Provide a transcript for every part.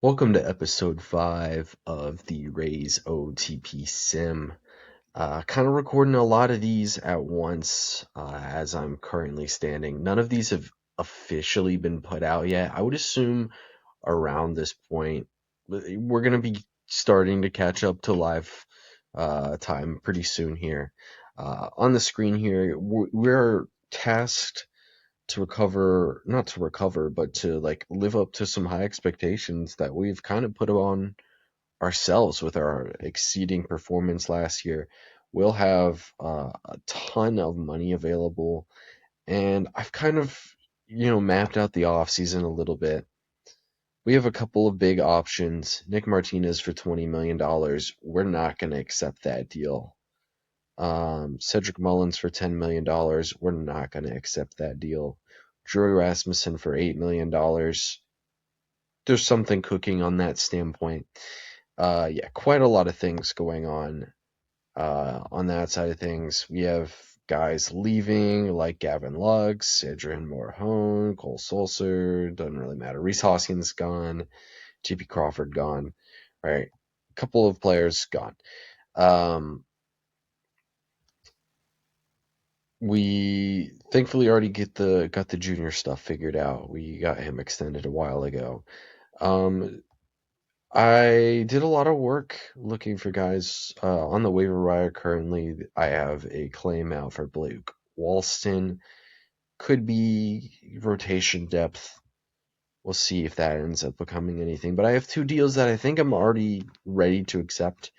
Welcome to episode 5 of the Rays OTP Sim. Kind of recording a lot of these at once as I'm currently standing. None of these have officially been put out yet. I would assume around this point, we're going to be starting to catch up to live time pretty soon here. On the screen here, we're tasked to recover, not to recover, but to like live up to some high expectations that we've kind of put on ourselves with our exceeding performance last year. We'll have a ton of money available, and I've kind of, mapped out the offseason a little bit. We have a couple of big options. Nick Martinez for $20 million. We're not going to accept that deal. Cedric Mullins for $10 million. We're not going to accept that deal. Drew Rasmussen for $8 million. There's something cooking on that standpoint. Yeah, quite a lot of things going on that side of things. We have guys leaving like Gavin Lux, Adrian Morhone, Cole Sulser, doesn't really matter. Reese Hoskins gone, JP Crawford gone, right? A couple of players gone. Um, we thankfully already got the junior stuff figured out. We got him extended a while ago. Um, I did a lot of work looking for guys on the waiver wire. Currently, I have a claim out for Blake Walston. Could be rotation depth. We'll see if that ends up becoming anything. But I have two deals that I think I'm already ready to accept.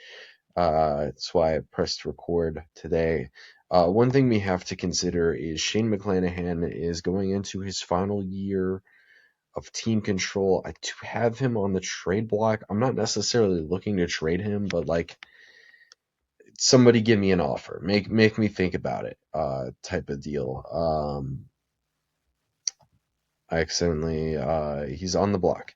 That's why I pressed record today. One thing we have to consider is Shane McClanahan is going into his final year of team control. I do have him on the trade block. I'm not necessarily looking to trade him, but like somebody give me an offer. Make me think about it. Type of deal. I accidentally he's on the block.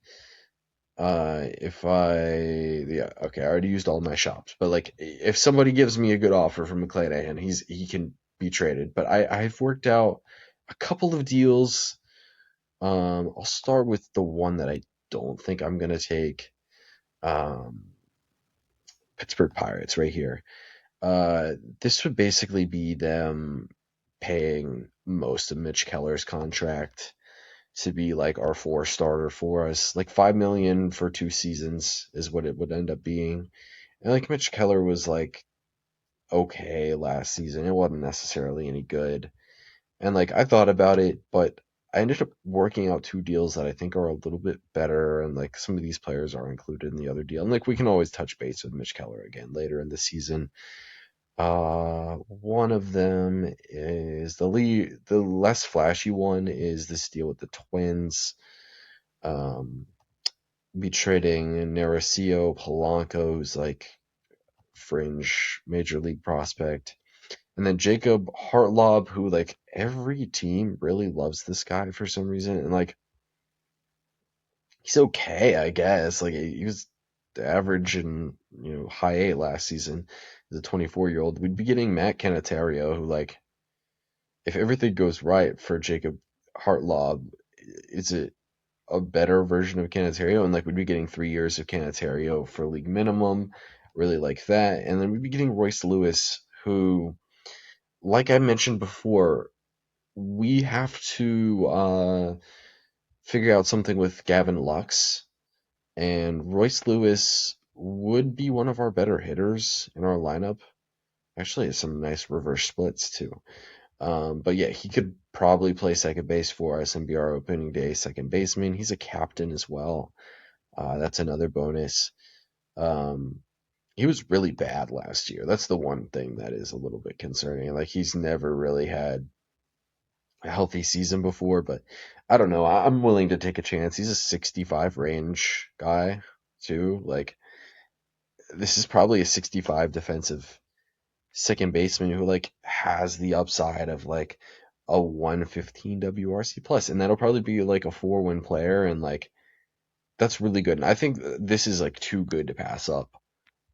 If I yeah, okay, I already used all my shops. But like if somebody gives me a good offer from McClanahan, he can be traded. But I've worked out a couple of deals. I'll start with the one that I don't think I'm gonna take. Um, Pittsburgh Pirates right here. This would basically be them paying most of Mitch Keller's contract to be like our four starter for us. Like 5 million for 2 seasons is what it would end up being. And like Mitch Keller was like okay last season. It wasn't necessarily any good. And like I thought about it, but I ended up working out two deals that I think are a little bit better, and like some of these players are included in the other deal. And like we can always touch base with Mitch Keller again later in the season. One of them is the less flashy one is this deal with the Twins. Um, be trading Narciso Polanco, who's like fringe major league prospect. And then Jacob Hartlob, who like every team really loves this guy for some reason, and like he's okay, I guess. Like he was average and high A last season as a 24-year-old. We'd be getting Matt Canatario, who like if everything goes right for Jacob Hartlob, is it a better version of Canatario? And like we'd be getting 3 years of Canatario for league minimum. Really like that, and then we'd be getting Royce Lewis, who, like I mentioned before, we have to figure out something with Gavin Lux, and Royce Lewis would be one of our better hitters in our lineup. Actually, has some nice reverse splits too. But yeah, he could probably play second base for us and be our opening day second baseman. He's a captain as well. That's another bonus. Um, he was really bad last year. That's the one thing that is a little bit concerning. Like he's never really had a healthy season before, but I don't know. I'm willing to take a chance. He's a 65 range guy too. Like this is probably a 65 defensive second baseman who like has the upside of like a 115 WRC plus, and that'll probably be like a 4-win player, and like that's really good. And I think this is like too good to pass up.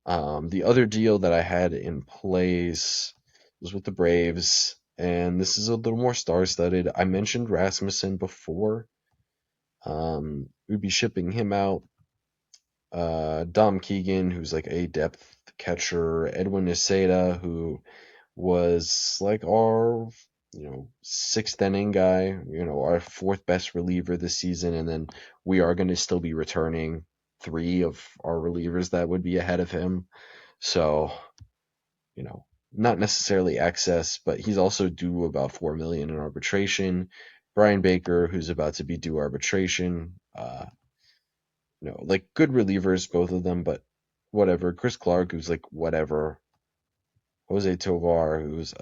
The other deal that I had in place was with the Braves, and this is a little more star-studded. I mentioned Rasmussen before. We'd be shipping him out. Dom Keegan, who's like a depth catcher, Edwin Iseda, who was like our, sixth inning guy, our fourth best reliever this season, and then we are going to still be returning three of our relievers that would be ahead of him. So, you know, not necessarily excess, but he's also due about 4 million in arbitration. Brian Baker, who's about to be due arbitration, like good relievers, both of them, but whatever. Chris Clark, who's like whatever. Jose Tovar, who's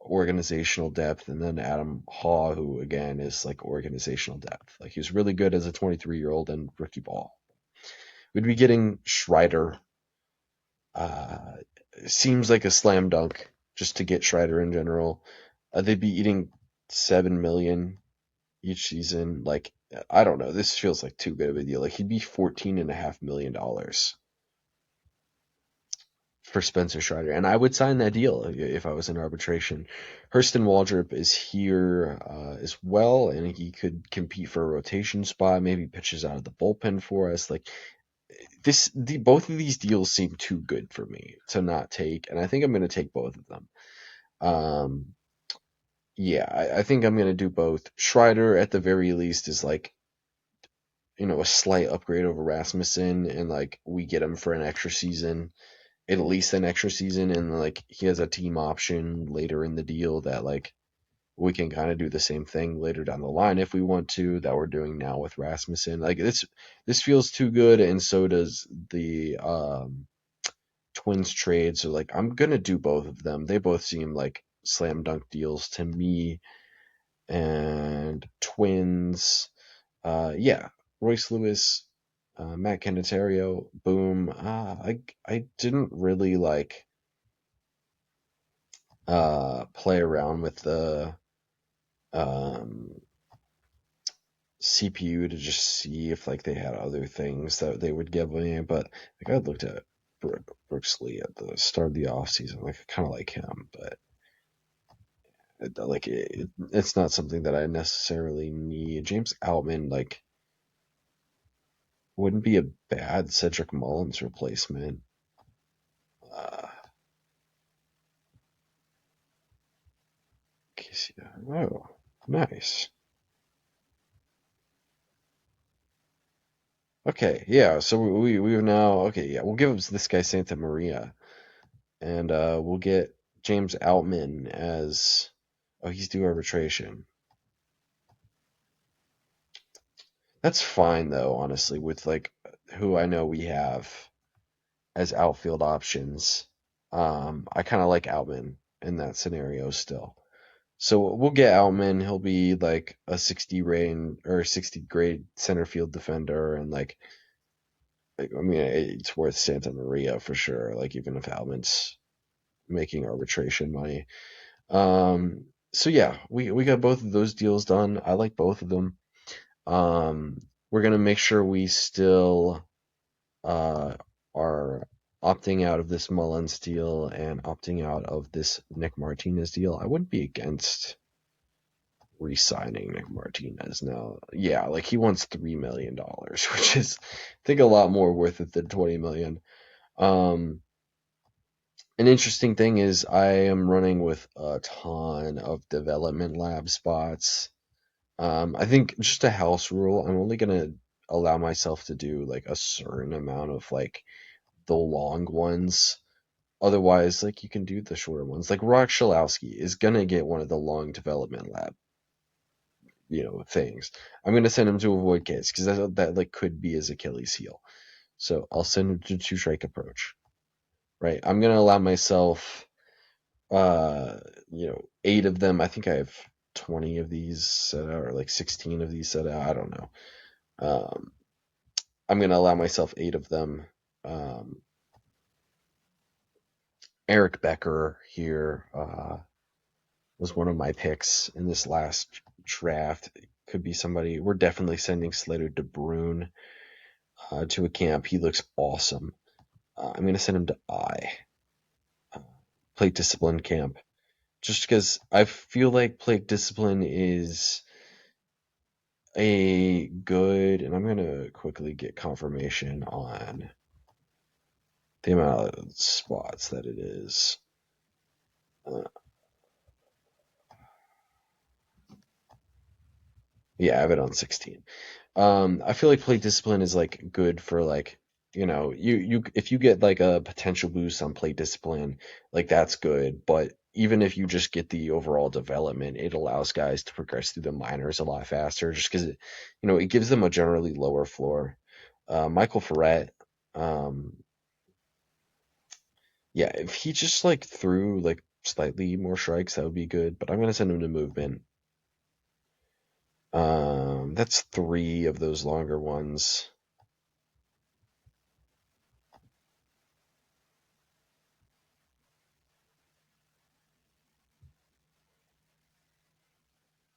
organizational depth, and then Adam Haw, who again is like organizational depth. Like he was really good as a 23-year-old in rookie ball. We'd be getting Schreider. Uh, Seems like a slam dunk just to get Schreider in general. They'd be eating 7 million each season. Like I don't know. This feels like too good of a deal. Like he'd be $14.5 million for Spencer Strider, and I would sign that deal if I was in arbitration. Hurston Waldrop is here as well, and he could compete for a rotation spot. Maybe pitches out of the bullpen for us. Like both of these deals seem too good for me to not take, and I think I'm going to take both of them. Um, yeah, I think I'm going to do both. Strider, at the very least, is like a slight upgrade over Rasmussen, and like we get him for an extra season, at least an extra season, and like he has a team option later in the deal that like we can kind of do the same thing later down the line if we want to, that we're doing now with Rasmussen. Like this feels too good, and so does the Twins trade. So like I'm gonna do both of them. They both seem like slam dunk deals to me. And Twins, yeah, Royce Lewis, Matt Candidatario, boom. I didn't really like play around with the um, CPU to just see if like they had other things that they would give me. But like I looked at Brooks Lee at the start of the offseason. Like I kind of like him, but it's not something that I necessarily need. James Outman like wouldn't be a bad Cedric Mullins replacement. Uh, oh, nice. Okay, yeah. So we've now okay, yeah. We'll give this guy Santa Maria, and we'll get James Outman as he's due arbitration. That's fine though, honestly, with like who I know we have as outfield options. I kind of like Outman in that scenario still. So we'll get Outman. He'll be like a 60 range or 60 grade center field defender, and I mean, it's worth Santa Maria for sure. Like even if Outman's making arbitration money. So yeah, we got both of those deals done. I like both of them. We're gonna make sure we still uh are opting out of this Mullins deal and opting out of this Nick Martinez deal. I wouldn't be against re-signing Nick Martinez now. Yeah, like he wants $3 million, which is I think a lot more worth it than 20 million. Um, an interesting thing is I am running with a ton of development lab spots. I think just a house rule, I'm only gonna allow myself to do like a certain amount of like the long ones. Otherwise, like you can do the shorter ones. Like Rock Shalowski is gonna get one of the long development lab, things. I'm gonna send him to avoid kids because that like could be his Achilles heel. So I'll send him to two strike approach. Right. I'm gonna allow myself uh, 8 of them. I think I have 20 of these set out, or like 16 of these set out. I don't know. Um, I'm gonna allow myself 8 of them. Um, Eric Becker here was one of my picks in this last draft. Could be somebody. We're definitely sending Slater DeBrune to a camp. He looks awesome. I'm going to send him to uh, plate discipline camp, just because I feel like plate discipline is a good, and I'm gonna quickly get confirmation on the amount of spots that it is. Uh, yeah, I have it on 16. I feel like plate discipline is like good for like, you if you get like a potential boost on plate discipline, like that's good. But even if you just get the overall development, it allows guys to progress through the minors a lot faster, just because it gives them a generally lower floor. Michael Ferret, um, yeah, if he just like threw like slightly more strikes, that would be good. But I'm gonna send him to movement. That's three of those longer ones.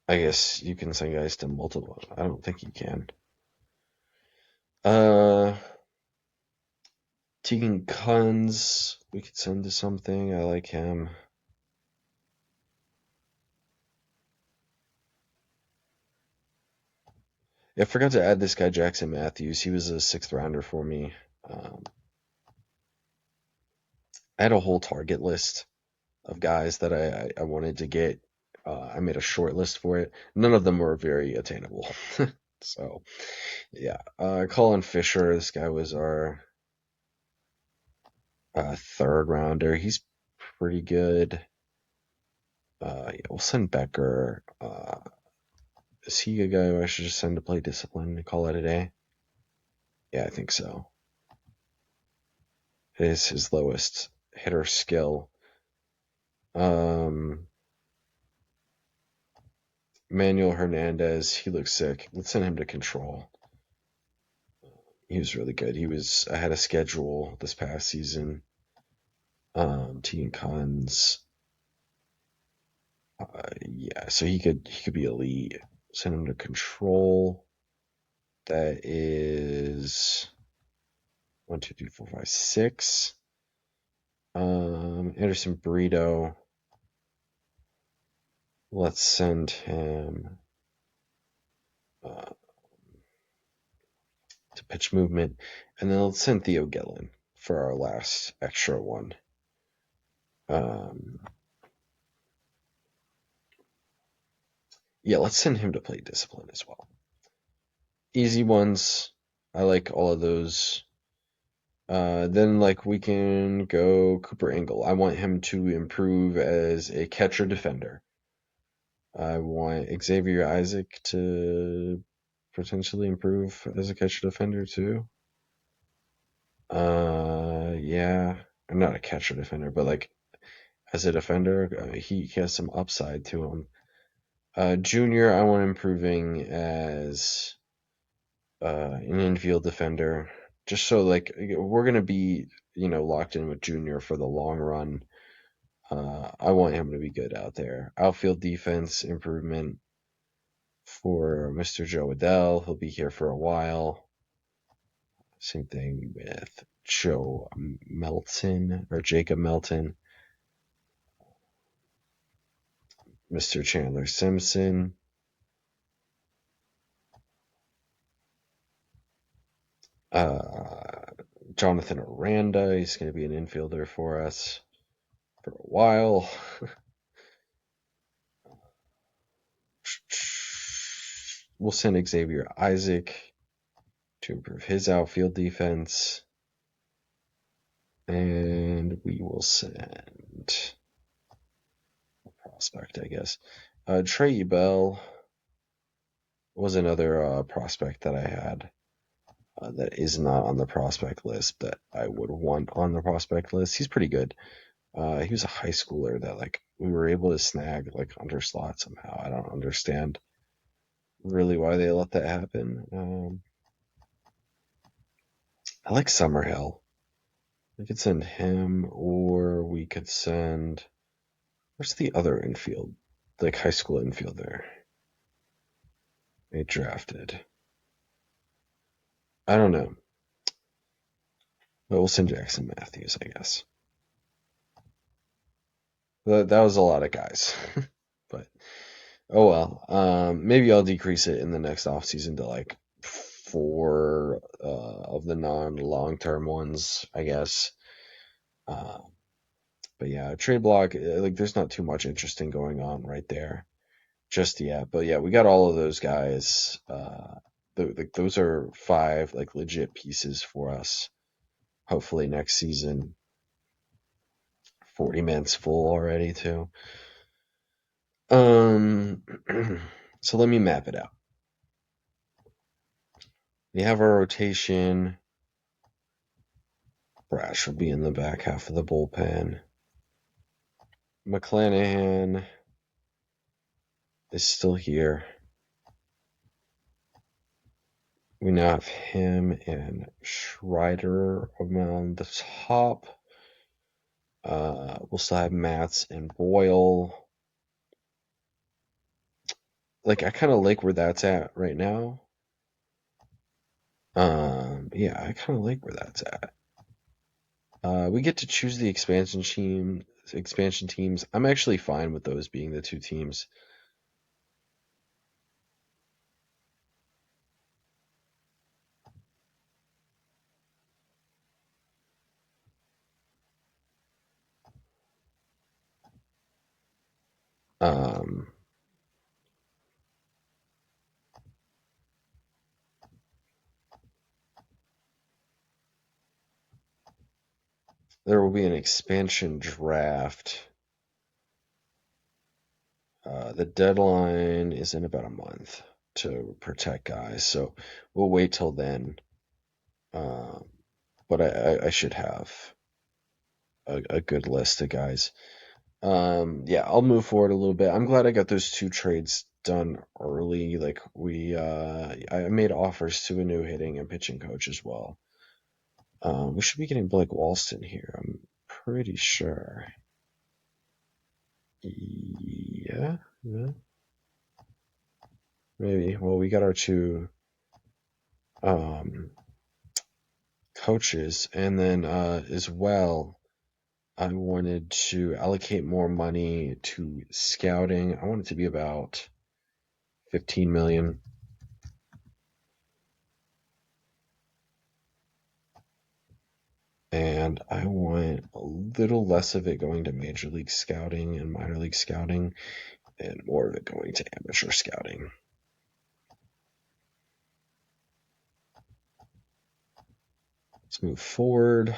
I guess you can send guys to multiple. I don't think you can. Uh, Tegan Kunz, we could send to something. I like him. Yeah, I forgot to add this guy Jackson Matthews. He was a sixth rounder for me. Um, I had a whole target list of guys that I wanted to get. I made a short list for it. None of them were very attainable. So yeah, Colin Fisher. This guy was our third rounder. He's pretty good. Yeah, we'll send Becker. Is he a guy who I should just send to play discipline and call it a day? Yeah, I think so. It is his lowest hitter skill. Um, Manuel Hernandez, he looks sick. Let's send him to control. He was really good. He was ahead of schedule this past season. Tegan Cons, yeah, so he could be elite. Send him to control. That is 1, 2, 3, 4, 5, 6. Anderson Burrito. Let's send him uh, to pitch movement, and then let's send Theo Gillen for our last extra one. Um, yeah, let's send him to play discipline as well. Easy ones. I like all of those. Then like we can go Cooper Engel. I want him to improve as a catcher defender. I want Xavier Isaac to potentially improve as a catcher defender too. Yeah, I'm not a catcher defender, but like as a defender, he has some upside to him. Junior, I want improving as an infield defender, just so like we're gonna be locked in with Junior for the long run. I want him to be good out there. Outfield defense improvement for Mr. Joe Adell. He'll be here for a while. Same thing with Joe Melton or Jacob Melton. Mr. Chandler Simpson. Uh, Jonathan Aranda. He's going to be an infielder for us for a while. We'll send Xavier Isaac to improve his outfield defense. And we will send a prospect, I guess. Trey Bell was another prospect that I had that is not on the prospect list that I would want on the prospect list. He's pretty good. He was a high schooler that like we were able to snag like under slot somehow. I don't understand really why they let that happen. I like Summerhill. We could send him, or we could send. Where's the other infield? Like high school infielder they drafted. I don't know. But we'll send Jackson Matthews, I guess. That was a lot of guys. But Oh well. Maybe I'll decrease it in the next offseason to like four of the non-long term ones, I guess. Uh, but yeah, trade block, like there's not too much interesting going on right there just yet. But yeah, we got all of those guys. Those are five like legit pieces for us. Hopefully next season, 40 man's full already too. Um, so let me map it out. We have our rotation. Brash will be in the back half of the bullpen. McClanahan is still here. We now have him and Schreider around the top. We'll still have Mats and Boyle. Like I kind of like where that's at right now. Yeah, I kind of like where that's at. We get to choose the expansion team. Expansion teams. I'm actually fine with those being the two teams. Um, there will be an expansion draft. The deadline is in about a month to protect guys, so we'll wait till then. Um, but I should have a good list of guys. Yeah, I'll move forward a little bit. I'm glad I got those two trades done early. Like I made offers to a new hitting and pitching coach as well. We should be getting Blake Walston here. I'm pretty sure. Yeah, yeah, maybe. Well, we got our two um, coaches, and then as well, I wanted to allocate more money to scouting. I want it to be about 15 million. And I want a little less of it going to major league scouting and minor league scouting, and more of it going to amateur scouting. Let's move forward.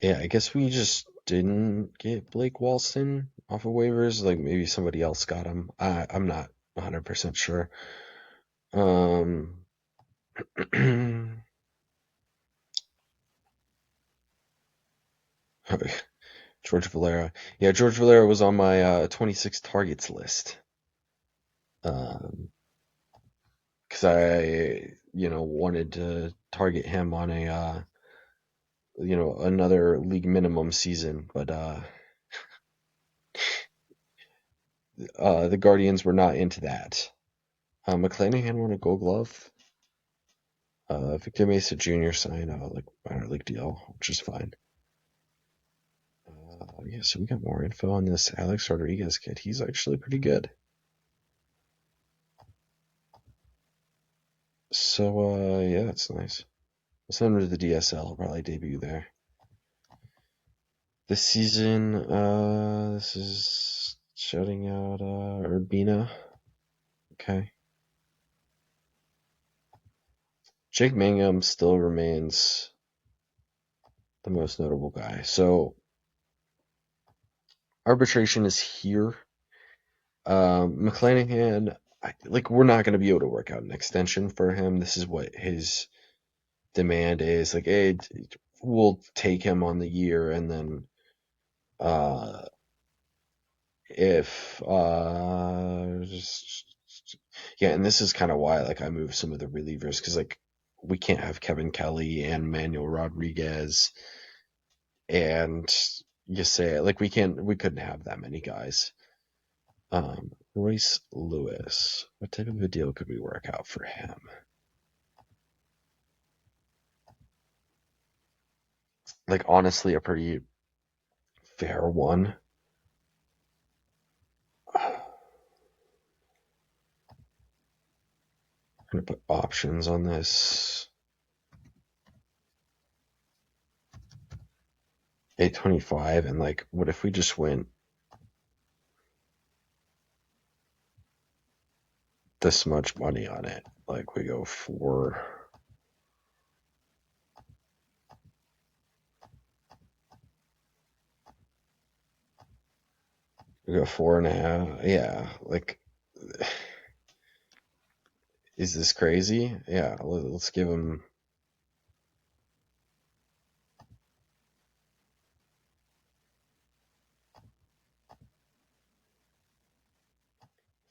Yeah, I guess we just didn't get Blake Walston off of waivers. Like maybe somebody else got him. I'm not 100% sure. Um, George Valera. Yeah, George Valera was on my 26 targets list. Because wanted to target him on a, another league minimum season, but the Guardians were not into that. McClanahan won a Gold Glove. Victor Mesa Jr. signed a like minor league deal, which is fine. Yeah, so we got more info on this Alex Rodriguez kid. He's actually pretty good. So yeah, it's nice. We'll send him to the DSL. He'll probably debut there. This season, this is shutting out Urbina. Okay. Jake Mangum still remains the most notable guy. So arbitration is here. McClanahan, we're not going to be able to work out an extension for him. This is what his demand is. Like, hey, we'll take him on the year, and then uh, if yeah, and this is kind of why like I moved some of the relievers because like we can't have Kevin Kelly and Manuel Rodriguez and you say like we couldn't have that many guys. Royce Lewis, what type of a deal could we work out for him? like honestly a pretty fair one. I'm gonna put options on this. 825, and like, what if we just went this much money on it? Like, we go 4.5. Yeah, like, is this crazy? Yeah, let's give him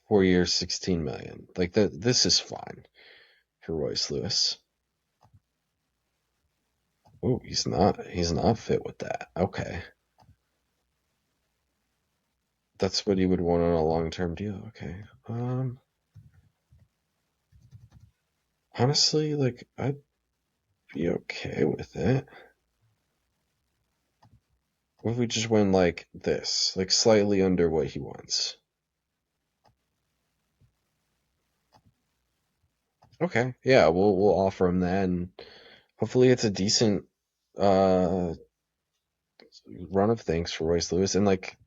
4 years, 16 million. Like that, this is fine for Royce Lewis. Oh, he's not fit with that. Okay. That's what he would want on a long-term deal. Okay. Honestly, like I'd be okay with it. What if we just went like this, like slightly under what he wants? Okay. Yeah, we'll offer him that, and hopefully it's a decent uh run of things for Royce Lewis, and like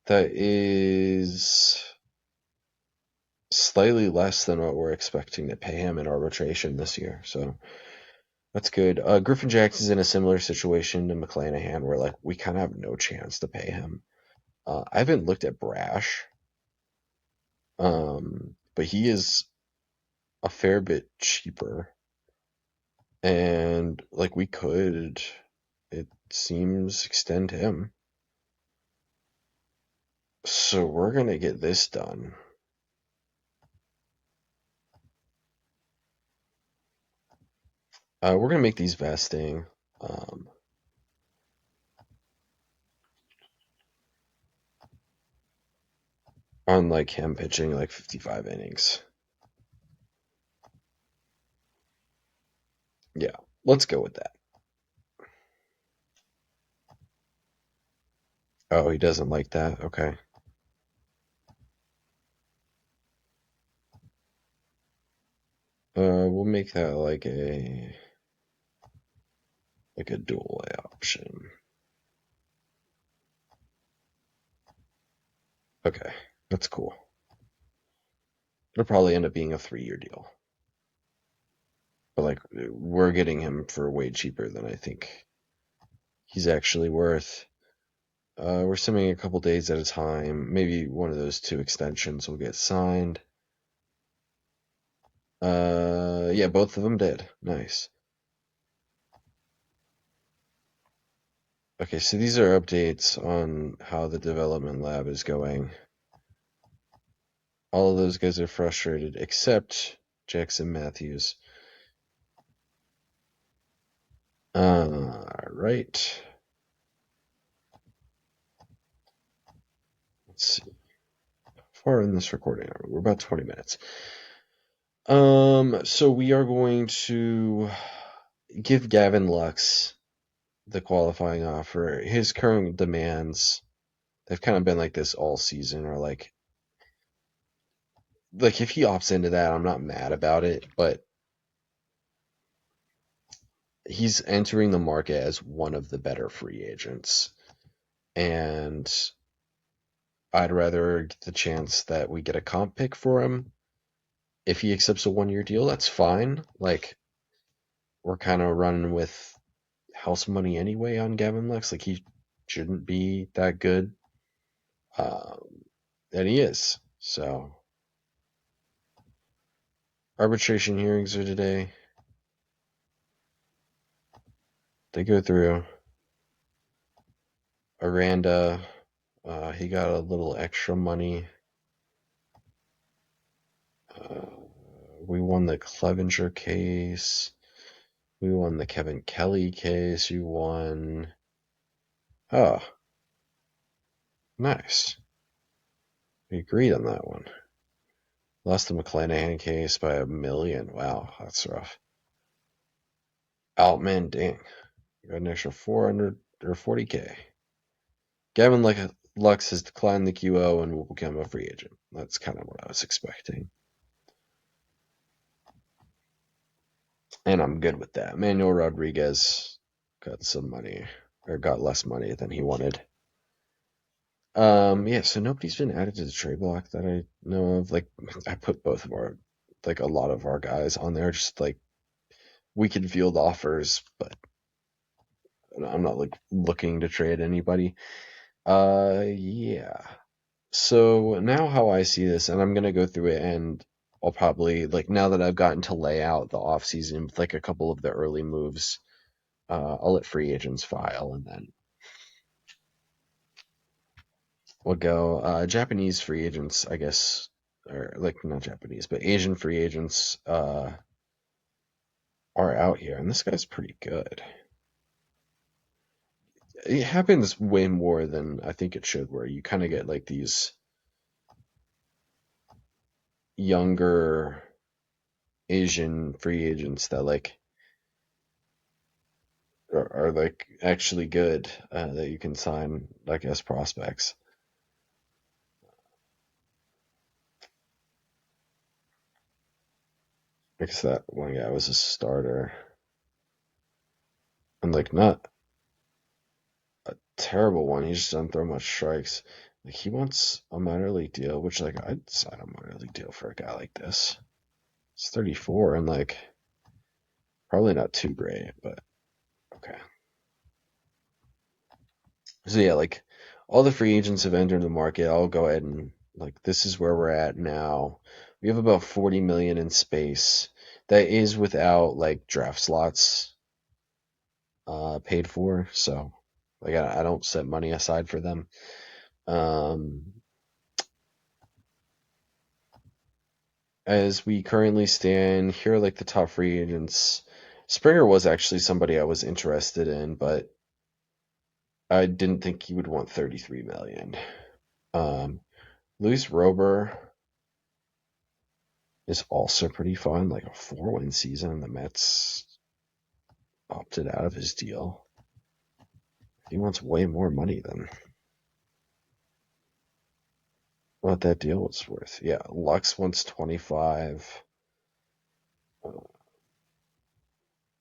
that is slightly less than what we're expecting to pay him in arbitration this year. So that's good. Griffin Jackson's in a similar situation to McClanahan, where like we kind of have no chance to pay him. I haven't looked at Brash, but he is a fair bit cheaper, and like we could, it seems, extend him. So we're gonna get this done. We're gonna make these vesting. Um, on like him pitching like 55 innings. Yeah, let's go with that. Oh, he doesn't like that. Okay. We'll make that like a dual A option. Okay, that's cool. It'll probably end up being a 3-year deal, but like we're getting him for way cheaper than I think he's actually worth. We're sending a couple days at a time. Maybe one of those two extensions will get signed. Yeah, both of them did. Nice. Okay, so these are updates on how the development lab is going. All of those guys are frustrated, except Jackson Matthews. Right. Let's see. How far in this recording are we? We're about 20 minutes. So we are going to give Gavin Lux the qualifying offer. His current demands, they've kind of been like this all season, or like if he opts into that, I'm not mad about it, but he's entering the market as one of the better free agents. And I'd rather get the chance that we get a comp pick for him. If he accepts a 1-year deal, that's fine. Like, we're kind of running with house money anyway on Gavin Lux. Like, he shouldn't be that good. And he is. So, arbitration hearings are today. They go through. Aranda, he got a little extra money. Uh, we won the Clevenger case. We won the Kevin Kelly case. You won. Oh, nice. We agreed on that one. Lost the McClanahan case by 1 million. Wow, that's rough. Outman, dang. Got an extra 400 or 40K. Gavin Lux has declined the QO and will become a free agent. That's kind of what I was expecting. And I'm good with that. Manuel Rodriguez got some money, or got less money than he wanted. Yeah, so nobody's been added to the trade block that I know of. Like, I put both of our, like, a lot of our guys on there, just like we can field offers, but I'm not like looking to trade anybody. Yeah. So now how I see this, and I'm gonna go through it, and I'll probably like now that I've gotten to lay out the off season with like a couple of the early moves, I'll let free agents file, and then we'll go Japanese free agents, I guess, or like not Japanese, but Asian free agents are out here, and this guy's pretty good. It happens way more than I think it should, where you kind of get like these younger Asian free agents that like are like actually good that you can sign like as prospects. Because that one guy was a starter and like not a terrible one. He just doesn't throw much strikes. Like he wants a minor league deal, which like I'd sign a minor league deal for a guy like this. It's 34 and like probably not too great, but okay. So yeah, like all the free agents have entered the market. I'll go ahead and like this is where we're at now. We have about 40 million in space. That is without like draft slots paid for. So like I don't set money aside for them. Um, as we currently stand, here are like the top free agents. Springer was actually somebody I was interested in, but I didn't think he would want 33 million. Luis Rober is also pretty fun, like a 4-win season. The Mets opted out of his deal. He wants way more money than what that deal was worth. Yeah, Lux wants 25.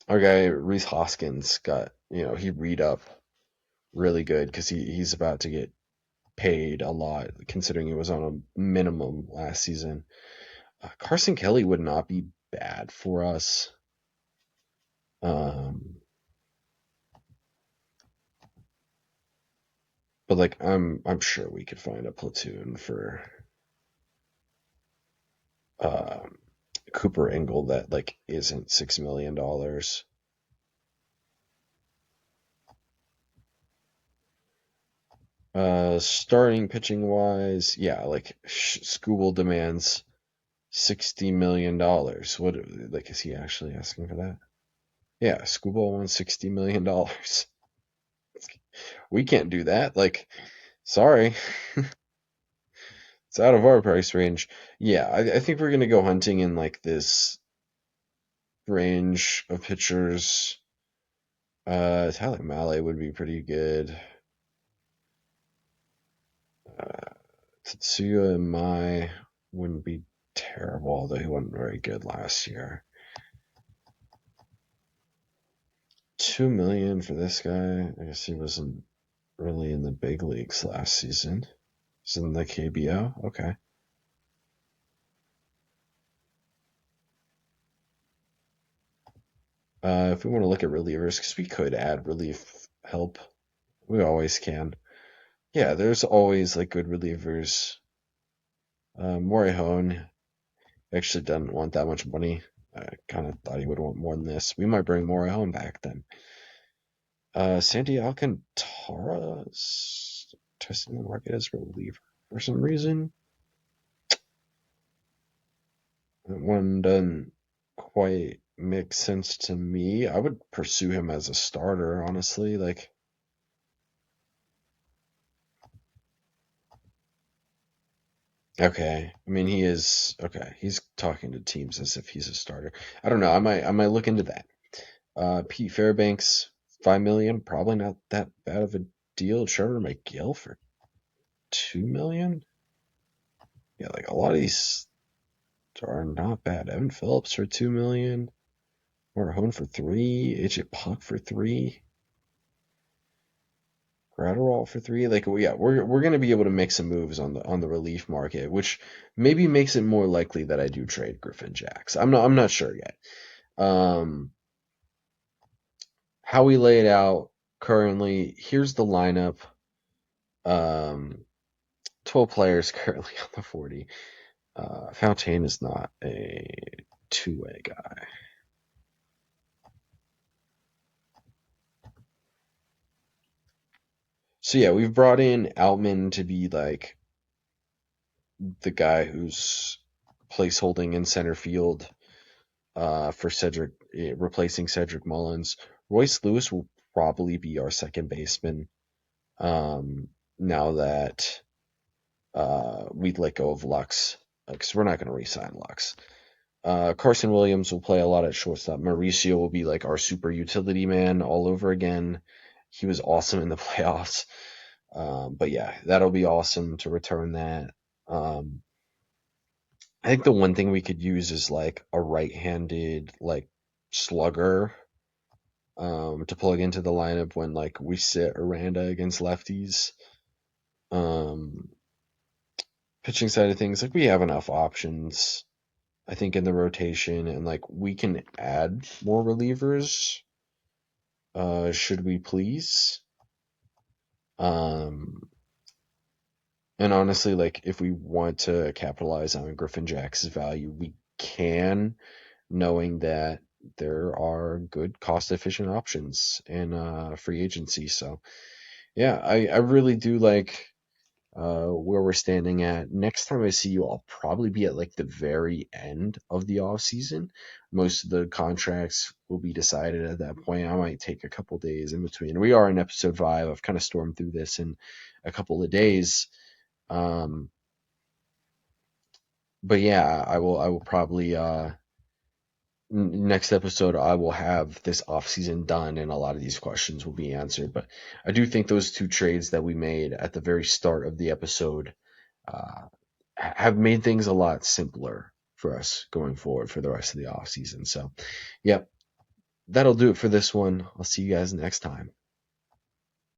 Our guy Reese Hoskins got, he read up really good because he's about to get paid a lot considering he was on a minimum last season. Carson Kelly would not be bad for us. Um, but like I'm sure we could find a platoon for um, Cooper Engel that like isn't $6 million. Starting pitching wise, yeah, like Skubal demands $60 million. What like is he actually asking for that? Yeah, Skubal wants $60 million. We can't do that. Like, sorry, it's out of our price range. Yeah, I think we're gonna go hunting in like this range of pitchers. Tyler Mahle would be pretty good. Tetsuya Mai wouldn't be terrible, although he wasn't very good last year. 2 million for this guy. I guess he wasn't really in the big leagues last season. He's in the KBO. Okay. If we want to look at relievers, because we could add relief help, we always can. Yeah, there's always like good relievers. Morihone actually doesn't want that much money. I kind of thought he would want more than this. We might bring Morihone back then. Sandy Alcantara's testing the market as reliever for some reason. That one doesn't quite make sense to me. I would pursue him as a starter, honestly. Like, okay, I mean he is okay. He's talking to teams as if he's a starter. I don't know. I might look into that. Pete Fairbanks, 5 million, probably not that bad of a deal. Trevor McGill for 2 million. Yeah, like a lot of these are not bad. Evan Phillips for 2 million. Marhone for 3. AJ Puck for 3. Gratterall for 3. Like, yeah, we're gonna be able to make some moves on the relief market, which maybe makes it more likely that I do trade Griffin Jacks. I'm not sure yet. How we lay it out currently, here's the lineup. Um, 12 players currently on the 40. Fontaine is not a two-way guy. So yeah, we've brought in Outman to be like the guy who's placeholding in center field for Cedric, replacing Cedric Mullins. Royce Lewis will probably be our second baseman now that we'd let go of Lux, because we're not going to re-sign Lux. Carson Williams will play a lot at shortstop. Mauricio will be like our super utility man all over again. He was awesome in the playoffs. But yeah, that'll be awesome to return that. I think the one thing we could use is like a right-handed like slugger to plug into the lineup when like we sit Aranda against lefties. Um, Pitching side of things, like we have enough options, I think, in the rotation, and like we can add more relievers, should we please. Um, and honestly, like if we want to capitalize on Griffin Jack's value, we can, knowing that there are good cost efficient options in free agency. So yeah, I really do like where we're standing at. Next time I see you, I'll probably be at like the very end of the off season. Most of the contracts will be decided at that point. I might take a couple days in between. We are in episode 5. I've kind of stormed through this in a couple of days. Um, but yeah, I will probably next episode I will have this off season done and a lot of these questions will be answered. But I do think those two trades that we made at the very start of the episode uh, have made things a lot simpler for us going forward for the rest of the off season. So, yep, that'll do it for this one. I'll see you guys next time.